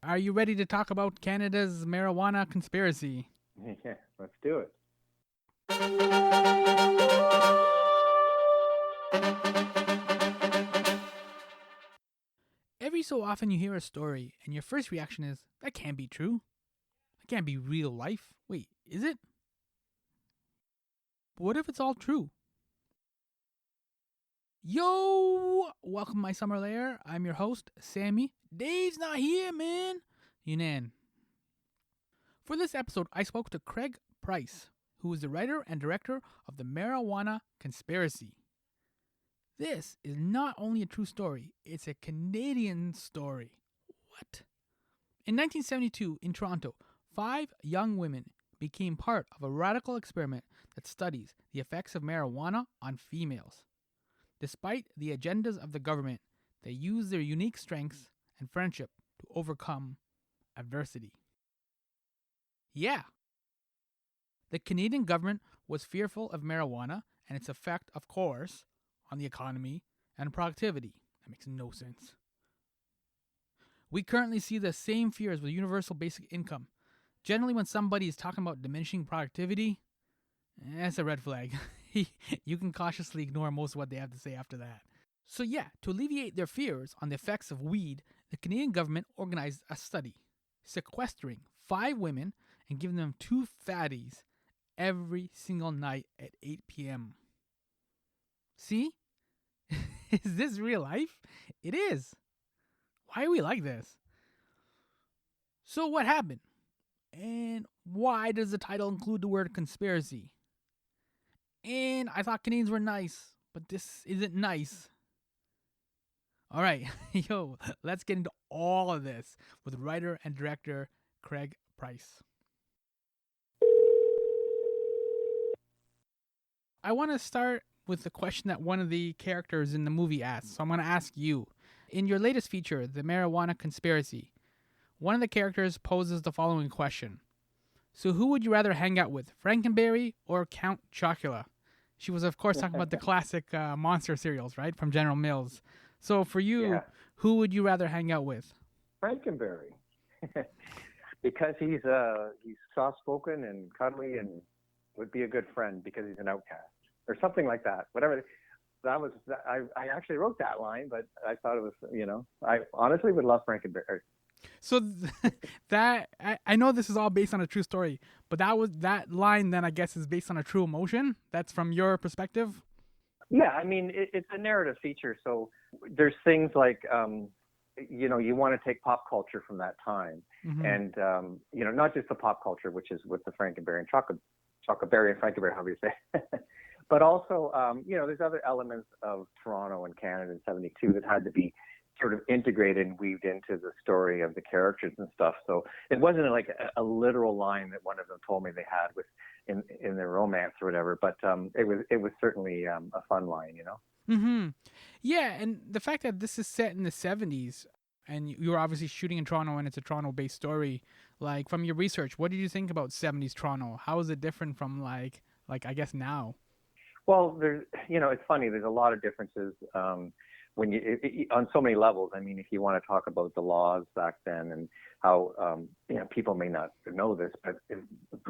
Are you ready to talk about Canada's marijuana conspiracy? Yeah, let's do it. Every so often you hear a story and your first reaction is, that can't be true. That can't be real life. Wait, is it? But what if it's all true? Yo! Welcome to my Summer Lair. I'm your host, Sammy. Dave's not here, man. Younan. For this episode, I spoke to Craig Pryce, who is the writer and director of The Marijuana Conspiracy. This is not only a true story, it's a Canadian story. What? In 1972, in Toronto, 5 young women became part of a radical experiment that studies the effects of marijuana on females. Despite the agendas of the government, they used their unique strengths and friendship to overcome adversity. Yeah, the Canadian government was fearful of marijuana and its effect, of course, on the economy and productivity. That makes no sense. We currently see the same fears with universal basic income. Generally, when somebody is talking about diminishing productivity, that's a red flag. You can cautiously ignore most of what they have to say after that. So, yeah, to alleviate their fears on the effects of weed, the Canadian government organized a study, sequestering 5 women and giving them 2 fatties every single night at 8 p.m. See? Is this real life? It is. Why are we like this? So, what happened? And why does the title include the word conspiracy? And I thought Canadians were nice, but this isn't nice. All right, yo, let's get into all of this with writer and director Craig Pryce. I want to start with the question that one of the characters in the movie asked. So I'm going to ask you. In your latest feature, The Marijuana Conspiracy, one of the characters poses the following question. So who would you rather hang out with, Frankenberry or Count Chocula? She was, of course, talking about the classic monster cereals, right, from General Mills. So for you, Yeah, who would you rather hang out with? Frankenberry, because he's soft spoken and cuddly and would be a good friend because he's an outcast or something like that. Whatever that was, I actually wrote that line, but I thought it was I honestly would love Frankenberry. So that I know this is all based on a true story, but that line then I guess is based on a true emotion. That's from your perspective. Yeah, I mean it's a narrative feature, so there's things like you want to take pop culture from that time, Mm-hmm. and not just the pop culture, which is with the Frankenberry and Chocolberry and Frankenberry, however you say, but also there's other elements of Toronto and Canada in '72 that had to be sort of integrated and weaved into the story of the characters and stuff. So it wasn't like a literal line that one of them told me they had with in their romance or whatever, but it was certainly a fun line. Mm-hmm. Yeah, and the fact that this is set in the '70s, and you were obviously shooting in Toronto, and it's a Toronto-based story. Like from your research, what did you think about '70s Toronto? How is it different from like I guess now? Well, it's funny. There's a lot of differences when on so many levels. I mean, if you want to talk about the laws back then and how people may not know this, but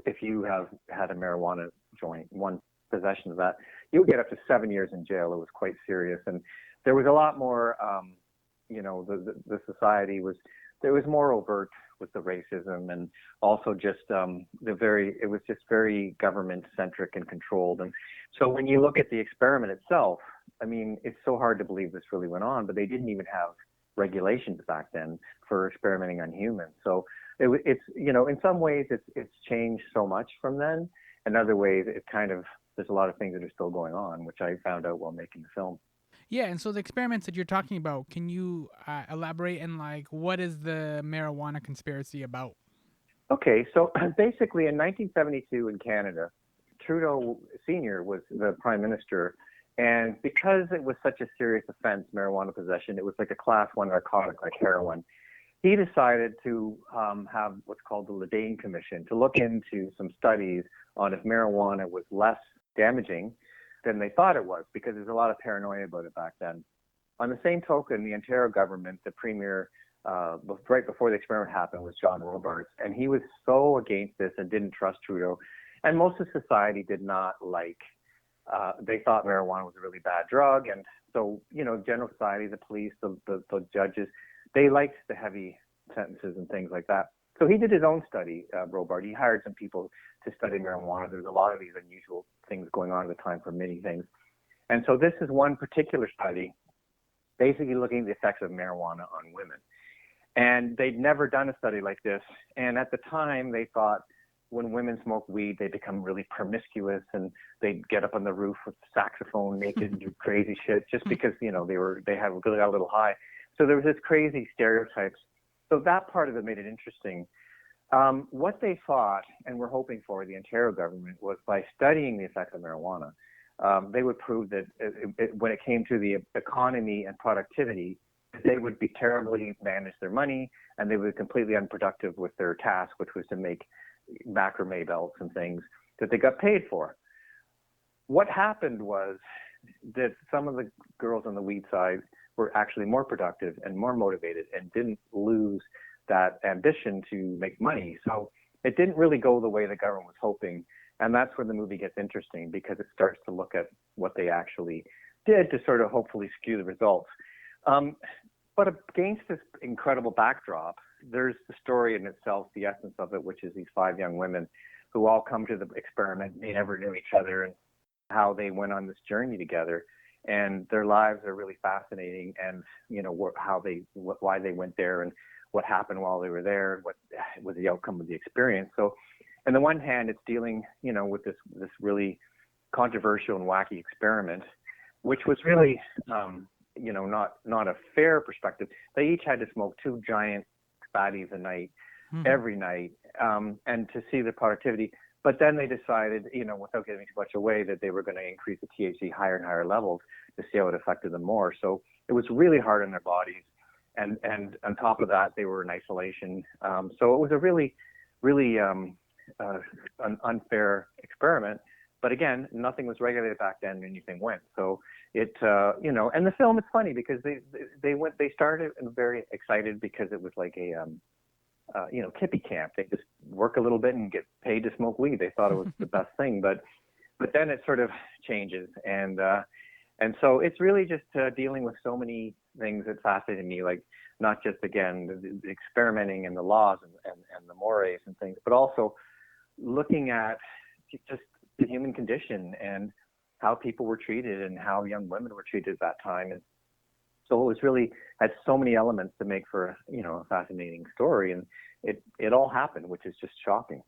if you have had a marijuana joint, one possession of that, you'll get up to 7 years in jail. It was quite serious, and there was a lot more. The society was it was more overt with the racism and also just it was just very government centric and controlled. And so when you look at the experiment itself, I mean, it's so hard to believe this really went on, but they didn't even have regulations back then for experimenting on humans. So it's in some ways it's changed so much from then. In other ways, it kind of there's a lot of things that are still going on, which I found out while making the film. Yeah, and so the experiments that you're talking about, can you elaborate and like what is the marijuana conspiracy about? Okay, so basically in 1972 in Canada, Trudeau Sr. was the prime minister, and because it was such a serious offense, marijuana possession, it was like a class one narcotic like heroin. He decided to have what's called the Ledane Commission to look into some studies on if marijuana was less damaging than they thought it was, because there's a lot of paranoia about it back then. On the same token, the Ontario government, the premier right before the experiment happened, was John Robarts, and he was so against this and didn't trust Trudeau, and most of society did not like. They thought marijuana was a really bad drug, and so general society, the police, the judges, they liked the heavy sentences and things like that. So he did his own study, Robart. He hired some people to study marijuana. There's a lot of these unusual things going on at the time for many things. And so this is one particular study, basically looking at the effects of marijuana on women. And they'd never done a study like this. And at the time, they thought when women smoke weed, they become really promiscuous and they'd get up on the roof with saxophone naked and do crazy shit just because, they got a little high. So there was this crazy stereotypes. So that part of it made it interesting. What they thought and were hoping for, the Ontario government, was by studying the effects of marijuana, they would prove that when it came to the economy and productivity, they would be terribly manage their money and they would be completely unproductive with their task, which was to make macrame belts and things that they got paid for. What happened was that some of the girls on the weed side were actually more productive and more motivated and didn't lose that ambition to make money. So it didn't really go the way the government was hoping. And that's where the movie gets interesting, because it starts to look at what they actually did to sort of hopefully skew the results. But against this incredible backdrop, there's the story in itself, the essence of it, which is these 5 young women who all come to the experiment. They never knew each other, and how they went on this journey together. And their lives are really fascinating, and why they went there and what happened while they were there, and what was the outcome of the experience. So on the one hand, it's dealing, with this really controversial and wacky experiment, which was really, not a fair perspective. They each had to smoke 2 giant fatties a night, every night, and to see the productivity. But then they decided, without giving too much away, that they were going to increase the THC higher and higher levels to see how it affected them more. So it was really hard on their bodies. And on top of that, they were in isolation. So it was a really, really an unfair experiment. But again, nothing was regulated back then. Anything went. So it, and the film is funny because they started very excited because it was like a, kippie camp. They just work a little bit and get paid to smoke weed. They thought it was the best thing, but then it sort of changes. And so it's really just dealing with so many things that fascinated me, like not just, again, the experimenting and the laws and the mores and things, but also looking at just the human condition and how people were treated and how young women were treated at that time. And so it was really had so many elements to make for, a fascinating story. And it all happened, which is just shocking.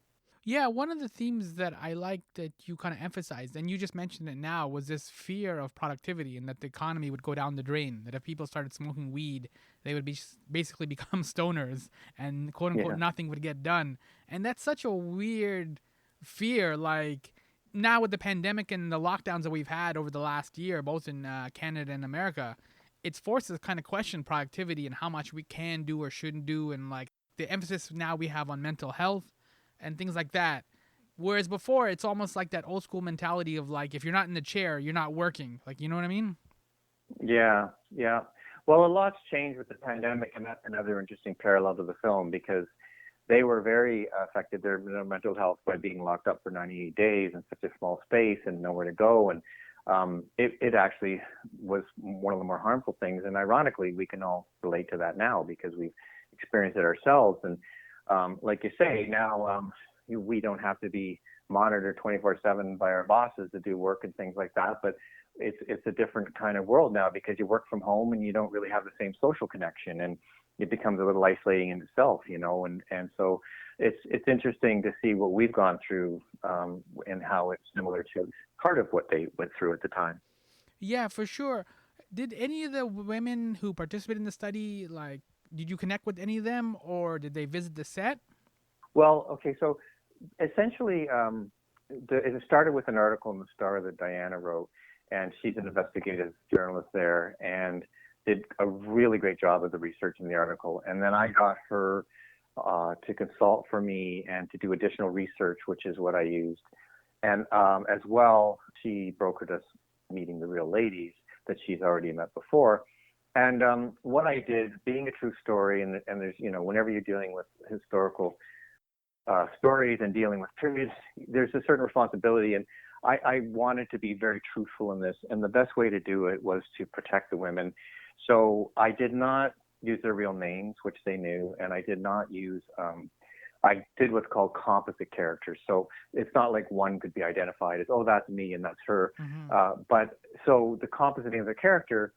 Yeah, one of the themes that I liked that you kind of emphasized, and you just mentioned it now, was this fear of productivity and that the economy would go down the drain. That if people started smoking weed, they would basically become stoners and quote unquote nothing would get done. And that's such a weird fear. Like now with the pandemic and the lockdowns that we've had over the last year, both in Canada and America, it's forced us to kind of question productivity and how much we can do or shouldn't do, and like the emphasis now we have on mental health and things like that. Whereas before, it's almost like that old school mentality of like, if you're not in the chair, you're not working. Like, you know what I mean? Yeah. Well, a lot's changed with the pandemic, and that's another interesting parallel to the film, because they were very affected, their mental health, by being locked up for 98 days in such a small space and nowhere to go. And it actually was one of the more harmful things. And ironically, we can all relate to that now because we've experienced it ourselves. And like you say, now we don't have to be monitored 24/7 by our bosses to do work and things like that. But it's a different kind of world now because you work from home and you don't really have the same social connection, and it becomes a little isolating in itself, and so it's interesting to see what we've gone through and how it's similar to part of what they went through at the time. Yeah, for sure. Did any of the women who participated in the study, like, did you connect with any of them, or did they visit the set? Well, okay, so essentially, it started with an article in the Star that Diana wrote, and she's an investigative journalist there, and did a really great job of the research in the article. And then I got her to consult for me and to do additional research, which is what I used. And as well, she brokered us meeting the real ladies that she's already met before. And what I did, being a true story, and there's, whenever you're dealing with historical stories and dealing with periods, there's a certain responsibility. And I wanted to be very truthful in this. And the best way to do it was to protect the women. So I did not use their real names, which they knew, and I did not use, I did what's called composite characters. So it's not like one could be identified as, oh, that's me and that's her. Mm-hmm. But so the compositing of the character,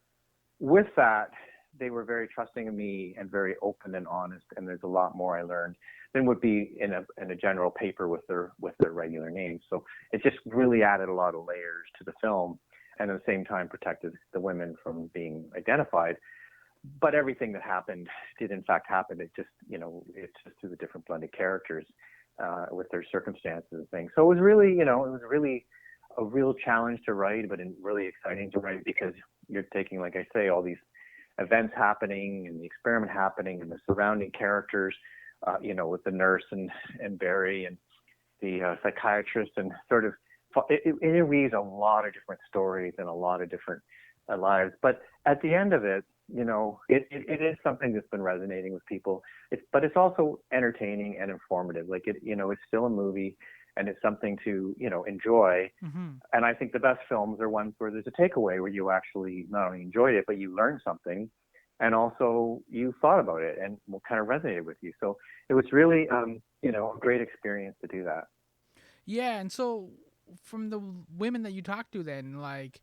with that, they were very trusting of me and very open and honest. And there's a lot more I learned than would be in a general paper with their regular names. So it just really added a lot of layers to the film, and at the same time protected the women from being identified. But everything that happened did in fact happen. It just, it's just through the different blended characters with their circumstances and things. So it was really, a real challenge to write, but really exciting to write, because you're taking, like I say, all these events happening and the experiment happening and the surrounding characters, with the nurse and Barry and the psychiatrist, and sort of it interweaves a lot of different stories and a lot of different lives. But at the end of it, it is something that's been resonating with people. But it's also entertaining and informative. Like it's still a movie, and it's something to enjoy. Mm-hmm. And I think the best films are ones where there's a takeaway, where you actually not only enjoyed it, but you learned something, and also you thought about it and what kind of resonated with you. So it was really a great experience to do that. Yeah, and so from the women that you talked to, then like,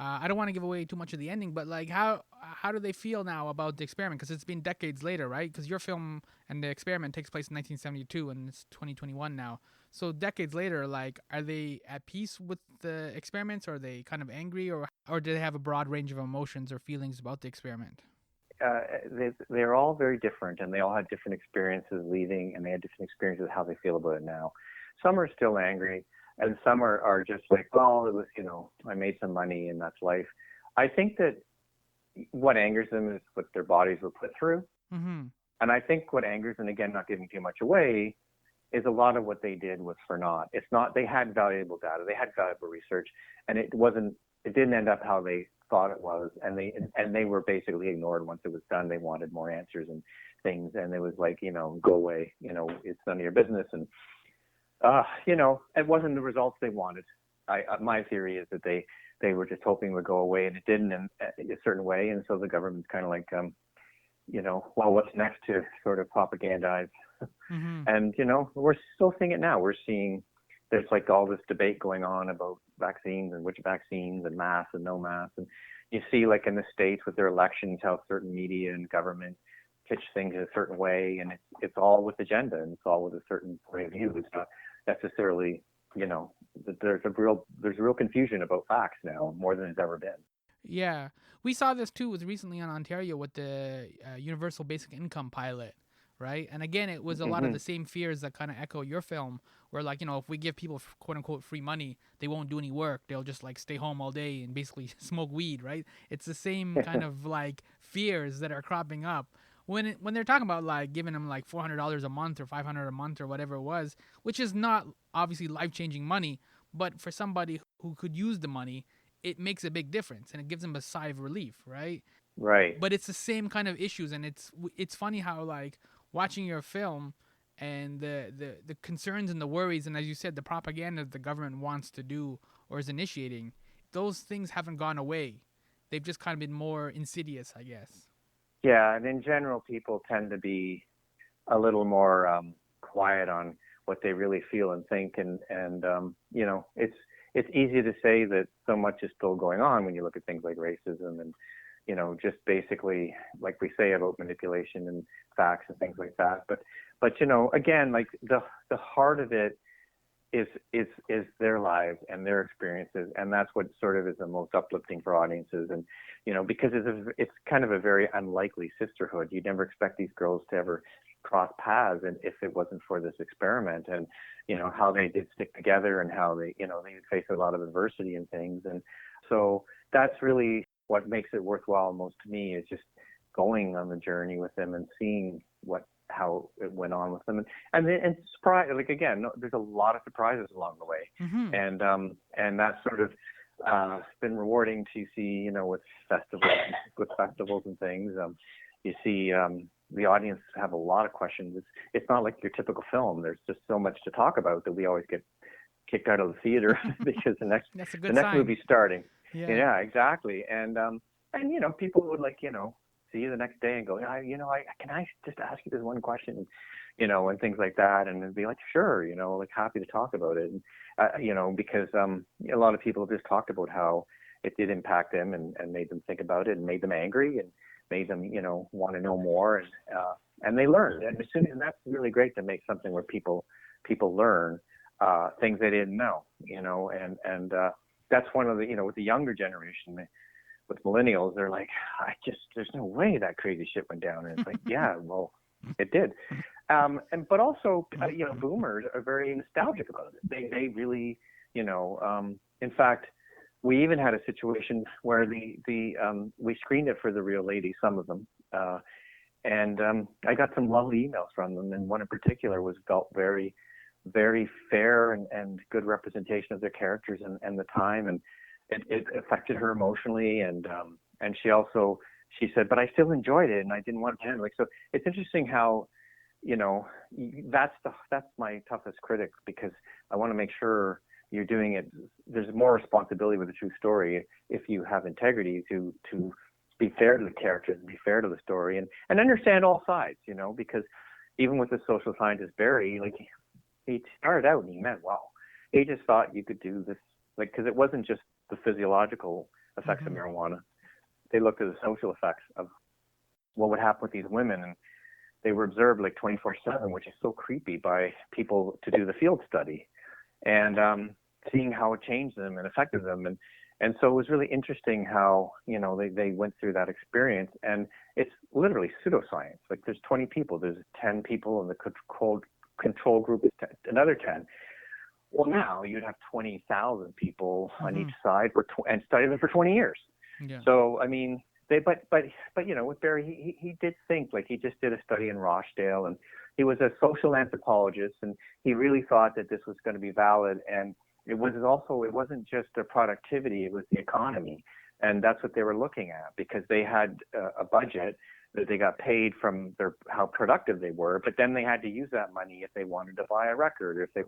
I don't want to give away too much of the ending, but like, how do they feel now about the experiment? Because it's been decades later, right? Because your film and the experiment takes place in 1972, and it's 2021 now. So decades later, like, are they at peace with the experiments, or are they kind of angry, or do they have a broad range of emotions or feelings about the experiment? Uh, they're all very different, and they all had different experiences leaving, and they had different experiences how they feel about it now. Some are still angry, and some are just like, well, it was, I made some money and that's life. I think that what angers them is what their bodies were put through. Mm-hmm. And I think what angers, and again, not giving too much away, is a lot of what they did was for naught. It's not, they had valuable data, they had valuable research, and it didn't end up how they thought it was. And they were basically ignored once it was done. They wanted more answers and things. And it was like, go away, it's none of your business. And, it wasn't the results they wanted. My theory is that they were just hoping it would go away, and it didn't in a certain way. And so the government's kind of like, well, what's next to sort of propagandize? Mm-hmm. And, we're still seeing it now. We're seeing there's like all this debate going on about vaccines and which vaccines and masks and no masks. And you see, like in the States with their elections, how certain media and government pitch things in a certain way, and it's all with agenda, and it's all with a certain point of view. It's not necessarily, there's real confusion about facts now, more than it's ever been. Yeah, we saw this too. Was recently on Ontario with the universal basic income pilot, right? And again, it was a lot of Mm-hmm. the same fears that kind of echo your film, where like, if we give people quote unquote free money, they won't do any work. They'll just like stay home all day and basically smoke weed, right? It's the same kind of like fears that are cropping up when they're talking about like giving them like $400 a month or $500 a month or whatever it was, which is not obviously life changing money, but for somebody who could use the money, it makes a big difference and it gives them a sigh of relief, right? Right. But it's the same kind of issues, and it's funny how like watching your film and the concerns and the worries, and as you said, the propaganda that the government wants to do or is initiating, those things haven't gone away. They've just kind of been more insidious, I guess. Yeah, and in general, people tend to be a little more quiet on what they really feel and think, and it's easy to say that so much is still going on when you look at things like racism and just basically like we say about manipulation and facts and things like that. But again, like the heart of it is their lives and their experiences, and that's what sort of is the most uplifting for audiences. And because it's kind of a very unlikely sisterhood. You'd never expect these girls to ever cross paths, and if it wasn't for this experiment, and how they did stick together, and how they face a lot of adversity and things. And so that's really what makes it worthwhile most to me, is just going on the journey with them and seeing how it went on with them, and surprise, like again, there's a lot of surprises along the way. Mm-hmm. And that's sort of It's been rewarding to see, with festivals and things. You see the audience have a lot of questions. It's not like your typical film. There's just so much to talk about that we always get kicked out of the theater because That's a the good next sign. movie's starting. Yeah. Yeah, exactly. And people would see you the next day and go, can I just ask you this one question, and things like that, and then be like, sure, happy to talk about it, and because a lot of people have just talked about how it did impact them and made them think about it and made them angry and made them want to know more, and they learned, and and that's really great to make something where people learn things they didn't know, and that's one of the with the younger generation. With millennials, they're like, there's no way that crazy shit went down. And it's like, yeah, well, it did. But also, boomers are very nostalgic about it. They really, in fact, we even had a situation where we screened it for the real ladies, some of them. And I got some lovely emails from them. And one in particular felt very, very fair and good representation of their characters and the time. And it affected her emotionally, and she said, but I still enjoyed it and I didn't want to end. So it's interesting how, that's my toughest critic, because I want to make sure you're doing it. There's more responsibility with a true story if you have integrity to be fair to the characters and be fair to the story and understand all sides, because even with the social scientist Barry, he started out and he meant well. He just thought you could do this, because it wasn't just the physiological effects of marijuana. They looked at the social effects of what would happen with these women, and they were observed 24/7, which is so creepy by people to do the field study, and seeing how it changed them and affected them, and so it was really interesting how they went through that experience, and it's literally pseudoscience. There's 20 people, there's 10 people, and the control group is another 10. Well, now you'd have 20,000 people on each side and study them for 20 years. Yeah. So, I mean, but with Barry, he did think, he just did a study in Rochdale, and he was a social anthropologist, and he really thought that this was going to be valid. And it wasn't just the productivity, it was the economy. And that's what they were looking at, because they had a budget that they got paid from how productive they were, but then they had to use that money if they wanted to buy a record, or if they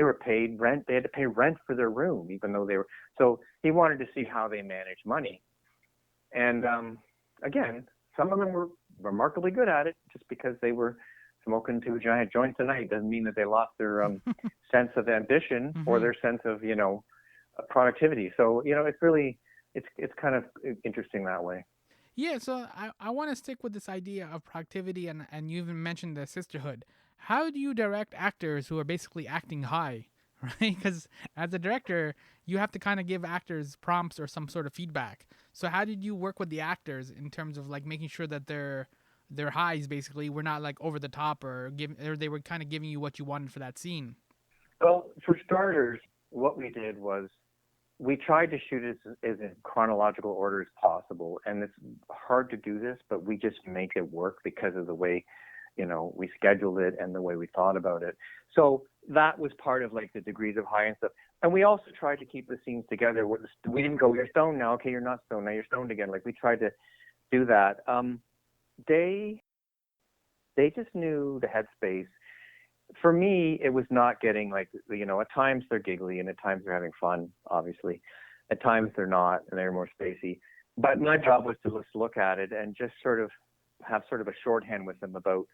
were paid rent. They had to pay rent for their room, even though so he wanted to see how they managed money. And again, some of them were remarkably good at it. Just because they were smoking 2 giant joints a night doesn't mean that they lost their sense of ambition or their sense of, productivity. So, it's really, it's kind of interesting that way. Yeah, so I want to stick with this idea of productivity, and you even mentioned the sisterhood. How do you direct actors who are basically acting high, right? Because as a director, you have to kind of give actors prompts or some sort of feedback. So how did you work with the actors in terms of making sure that their highs basically were not over the top, or they were kind of giving you what you wanted for that scene? Well, for starters, what we did was we tried to shoot it as in chronological order as possible, and it's hard to do this, but we just make it work because of the way, we scheduled it and the way we thought about it. So that was part of the degrees of high and stuff. And we also tried to keep the scenes together. We didn't go, you're stoned now, okay, you're not stoned now, you're stoned again. We tried to do that. They just knew the headspace. For me, it was not getting at times they're giggly and at times they're having fun, obviously. At times they're not, and they're more spacey. But my job was to just look at it and just sort of have sort of a shorthand with them about,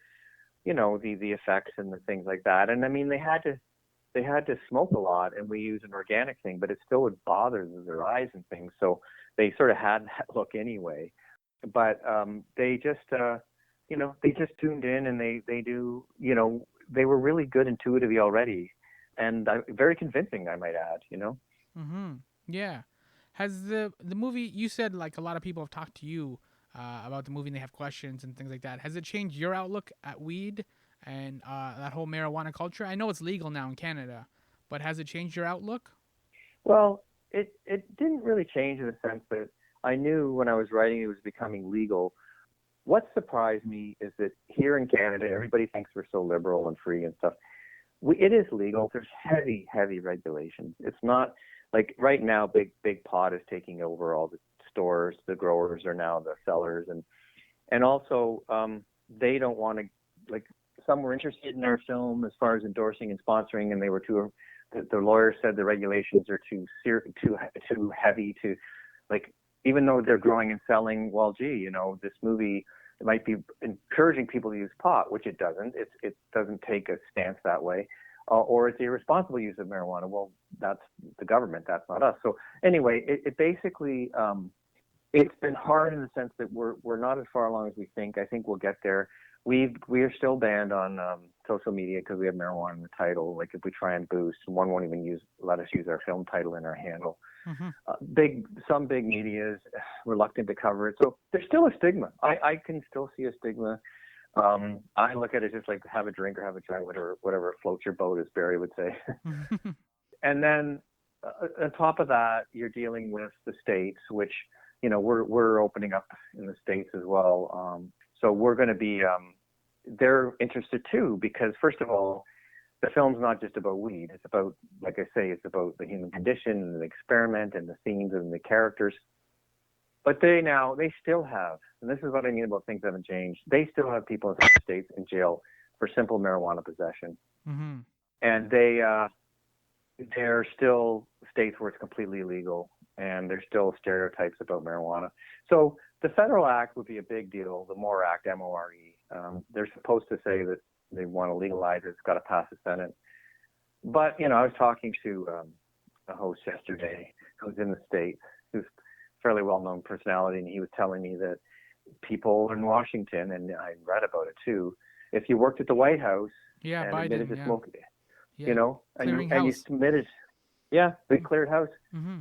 the effects and the things like that. And I mean, they had to smoke a lot, and we use an organic thing, but it still would bother their eyes and things. So they sort of had that look anyway. But they just tuned in, and they do, they were really good intuitively already, and very convincing, I might add. Yeah. Has the movie, you said a lot of people have talked to you about the movie and they have questions and things like that. Has it changed your outlook at weed and that whole marijuana culture? I know it's legal now in Canada, but has it changed your outlook? Well, it didn't really change in the sense that I knew when I was writing it was becoming legal. What surprised me is that here in Canada, everybody thinks we're so liberal and free and stuff. It is legal. There's heavy, heavy regulations. It's not like right now, big pot is taking over all the stores. The growers are now the sellers, and also they don't want to, like, some were interested in our film as far as endorsing and sponsoring, and they were too. The lawyers said the regulations are too heavy to, like, even though they're growing and selling. Well, gee, this movie, it might be encouraging people to use pot, which it doesn't. It doesn't take a stance that way. Or it's irresponsible use of marijuana. Well, that's the government. That's not us. So anyway, it basically, it's been hard in the sense that we're not as far along as we think. I think we'll get there. We are still banned on social media because we have marijuana in the title. Like, if we try and boost, one won't even let us use our film title in our handle. Some big media is reluctant to cover it. So there's still a stigma. I can still see a stigma. I look at it just like have a drink or have a try, whatever floats your boat, as Barry would say. And then on top of that, you're dealing with the states, which, we're opening up in the states as well. So we're going to be, they're interested too, because first of all, the film's not just about weed. It's about, like I say, it's about the human condition and the experiment and the themes and the characters. But they still have, and this is what I mean about things that haven't changed, they still have people in some states in jail for simple marijuana possession. And they're still states where it's completely illegal, and there's still stereotypes about marijuana. So the federal act would be a big deal, the MORE Act, M-O-R-E. They're supposed to say that they want to legalize it. It's got to pass the Senate. But, I was talking to a host yesterday who's in the States, who's a fairly well-known personality, and he was telling me that people in Washington, and I read about it too, if you worked at the White House and Biden, admitted to smoking, clearing and you house. submitted, they cleared house.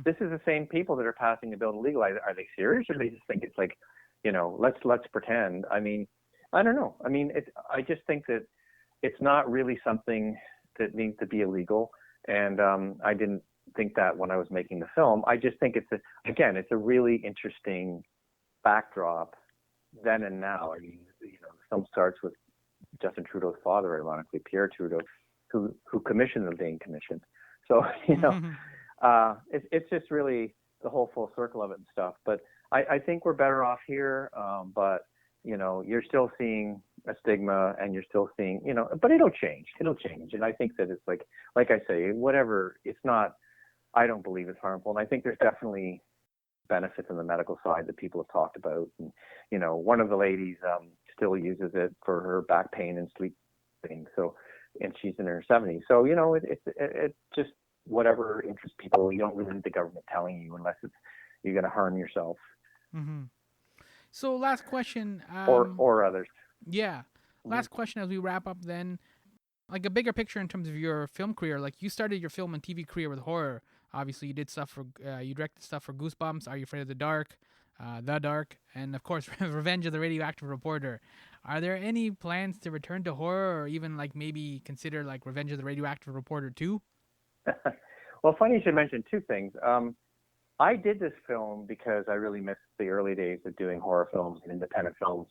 This is the same people that are passing the bill to legalize it. Are they serious, or do they just think it's like, let's pretend? I mean, I don't know. I mean, I just think that it's not really something that needs to be illegal. And I didn't think that when I was making the film. I just think it's a really interesting backdrop then and now. I mean, the film starts with Justin Trudeau's father, ironically, Pierre Trudeau, who commissioned the Dane Commission. So, it's just really the whole full circle of it and stuff. But I think we're better off here. But, you're still seeing a stigma, and you're still seeing, but it'll change. And I think that it's like I say, whatever, it's not, I don't believe it's harmful. And I think there's definitely benefits on the medical side that people have talked about. And, one of the ladies still uses it for her back pain and sleep thing. So, and she's in her 70s. So, it's just whatever interests people. You don't really need the government telling you unless you're going to harm yourself. So last question. Or others. Yeah. Last question as we wrap up then. Like a bigger picture in terms of your film career. Like, you started your film and TV career with horror. Obviously, you did stuff for, you directed stuff for Goosebumps, Are You Afraid of the Dark, and of course, Revenge of the Radioactive Reporter. Are there any plans to return to horror, or even like maybe consider like Revenge of the Radioactive Reporter 2? Well, funny you should mention two things. I did this film because I really missed the early days of doing horror films and independent films.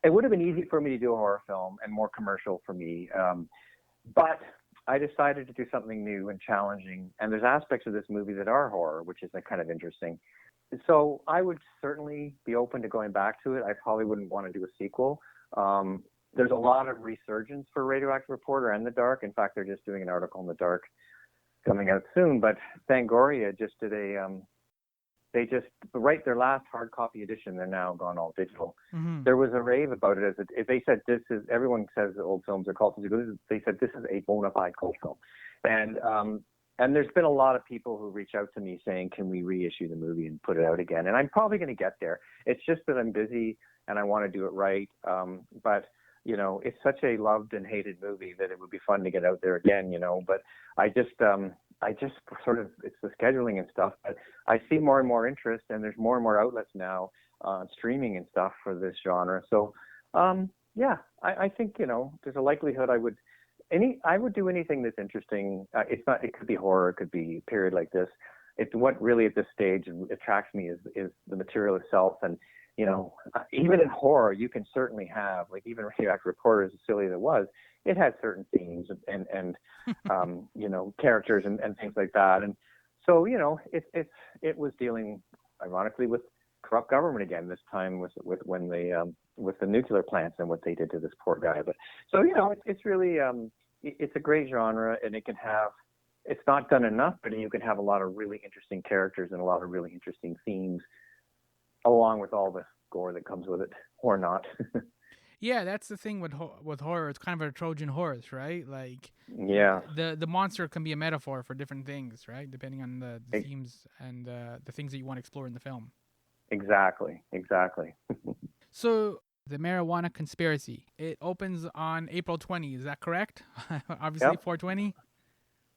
It would have been easy for me to do a horror film and more commercial for me. But I decided to do something new and challenging. And there's aspects of this movie that are horror, which is kind of interesting. So I would certainly be open to going back to it. I probably wouldn't want to do a sequel. There's a lot of resurgence for Radioactive Reporter and The Dark. In fact, they're just doing an article in The Dark coming out soon. But Fangoria just did they just write their last hard copy edition. They're now gone all digital. There was a rave about it. They said everyone says that old films are cult films. They said this is a bona fide cult film. And there's been a lot of people who reach out to me saying, can we reissue the movie and put it out again? And I'm probably going to get there. It's just that I'm busy and I want to do it right. But it's such a loved and hated movie that it would be fun to get out there again, but I just sort of, it's the scheduling and stuff, but I see more and more interest, and there's more and more outlets now streaming and stuff for this genre. So, I think, there's a likelihood I would do anything that's interesting. It could be horror, it could be a period like this. What really at this stage attracts me is the material itself. And, even in horror, you can certainly have, like, even Radioactive Reporter, as silly as it was, it had certain themes and characters and things like that. And So it was dealing, ironically, with corrupt government again. This time with the nuclear plants and what they did to this poor guy. But so it's really it's a great genre, and it can have. It's not done enough, but you can have a lot of really interesting characters and a lot of really interesting themes, along with all the gore that comes with it, or not. Yeah, that's the thing with horror. It's kind of a Trojan horse, right? Like, Yeah, the monster can be a metaphor for different things, right? Depending on the themes and the things that you want to explore in the film. exactly. So, the marijuana conspiracy. It opens on April 20. Is that correct? Obviously, Yep. 420.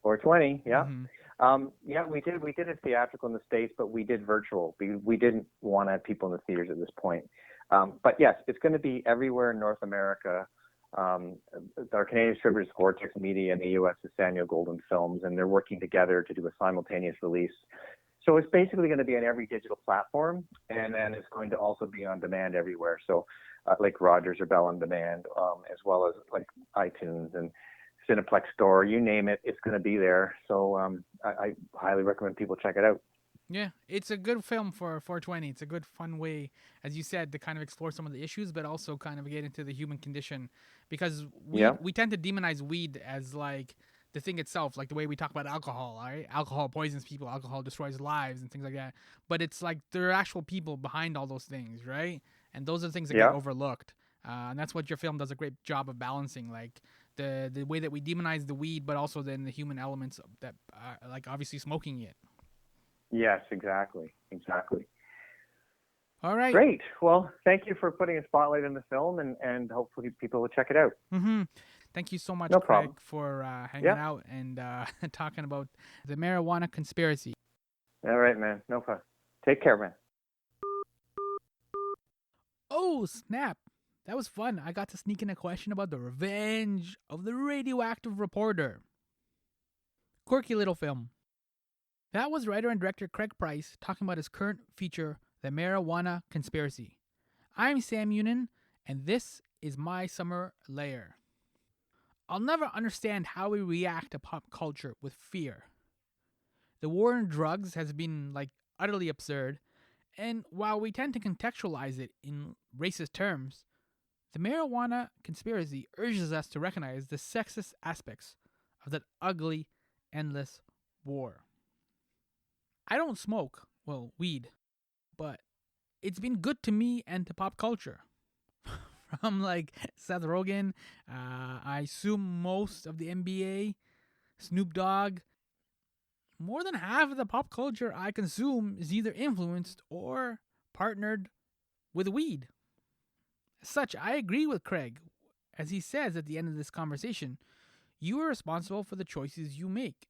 420. Yeah. Mm-hmm. Yeah, we did a theatrical in the States, but we did virtual. We didn't want to have people in the theaters at this point. But yes, it's going to be everywhere in North America. Our Canadian distributors, Vortex Media, and the U.S. is Samuel Golden Films, and they're working together to do a simultaneous release. So it's basically going to be on every digital platform, and then it's going to also be on demand everywhere. So like Rogers or Bell on Demand, as well as like iTunes and Cineplex Store, you name it, it's going to be there. So I highly recommend people check it out. Yeah, it's a good film for 420. It's a good, fun way, as you said, to kind of explore some of the issues, but also kind of get into the human condition, because Yeah, we tend to demonize weed as like the thing itself, like the way we talk about alcohol. Right, alcohol poisons people, alcohol destroys lives, and things like that. But it's like there are actual people behind all those things, right? And those are the things that get yeah, overlooked. And that's what your film does a great job of balancing, like the way that we demonize the weed, but also then the human elements that, like obviously smoking it. yes, exactly. All right. Great. Well, thank you for putting a spotlight on the film, and hopefully people will check it out. Mm-hmm. Thank you so much, No Craig, problem. for hanging Yeah. out and talking about the marijuana conspiracy. All right, man. No problem. Take care, man. Oh, snap. That was fun. I got to sneak in a question about the revenge of the radioactive reporter. Quirky little film. That was writer and director Craig Pryce talking about his current feature, The Marijuana Conspiracy. I'm Sammy Younan, and this is My Summer Lair. I'll never understand how we react to pop culture with fear. The war on drugs has been like utterly absurd, and while we tend to contextualize it in racist terms, the marijuana conspiracy urges us to recognize the sexist aspects of that ugly, endless war. I don't smoke, well, weed, but it's been good to me and to pop culture. From like Seth Rogen, I assume most of the NBA, Snoop Dogg, more than half of the pop culture I consume is either influenced or partnered with weed. As such, I agree with Craig, as he says at the end of this conversation, you are responsible for the choices you make.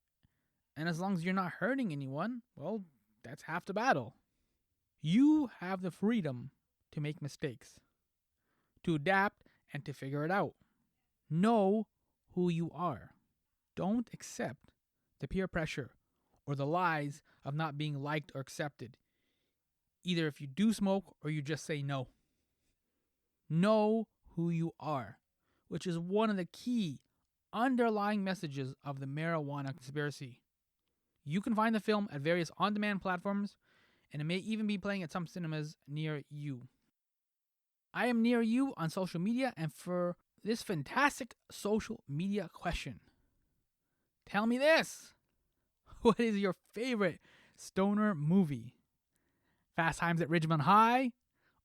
And as long as you're not hurting anyone, well, that's half the battle. You have the freedom to make mistakes, to adapt, and to figure it out. Know who you are. Don't accept the peer pressure or the lies of not being liked or accepted, either if you do smoke or you just say no. Know who you are, which is one of the key underlying messages of the marijuana conspiracy. You can find the film at various on demand platforms, and it may even be playing at some cinemas near you. I am near you on social media, and for this fantastic social media question, tell me this. What is your favorite stoner movie? Fast Times at Ridgemont High?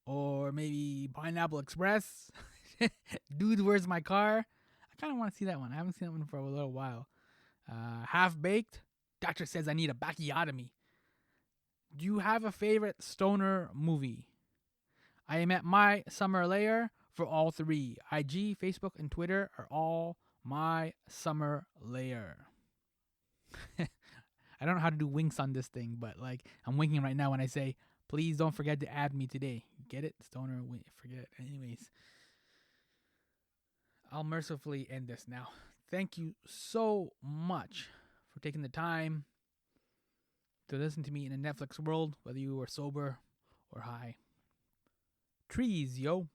Or maybe Pineapple Express? Dude, Where's My Car? I kind of want to see that one. I haven't seen that one for a little while. Half Baked? Doctor Says I Need a Bacchiotomy. Do you have a favorite stoner movie? I am at My Summer Lair for all three. IG, Facebook, and Twitter are all My Summer Lair. I don't know how to do winks on this thing, but like I'm winking right now when I say, please don't forget to add me today. Get it? Stoner, forget. Anyways, I'll mercifully end this now. Thank you so much for taking the time to listen to me in a Netflix world, whether you are sober or high. Trees, yo.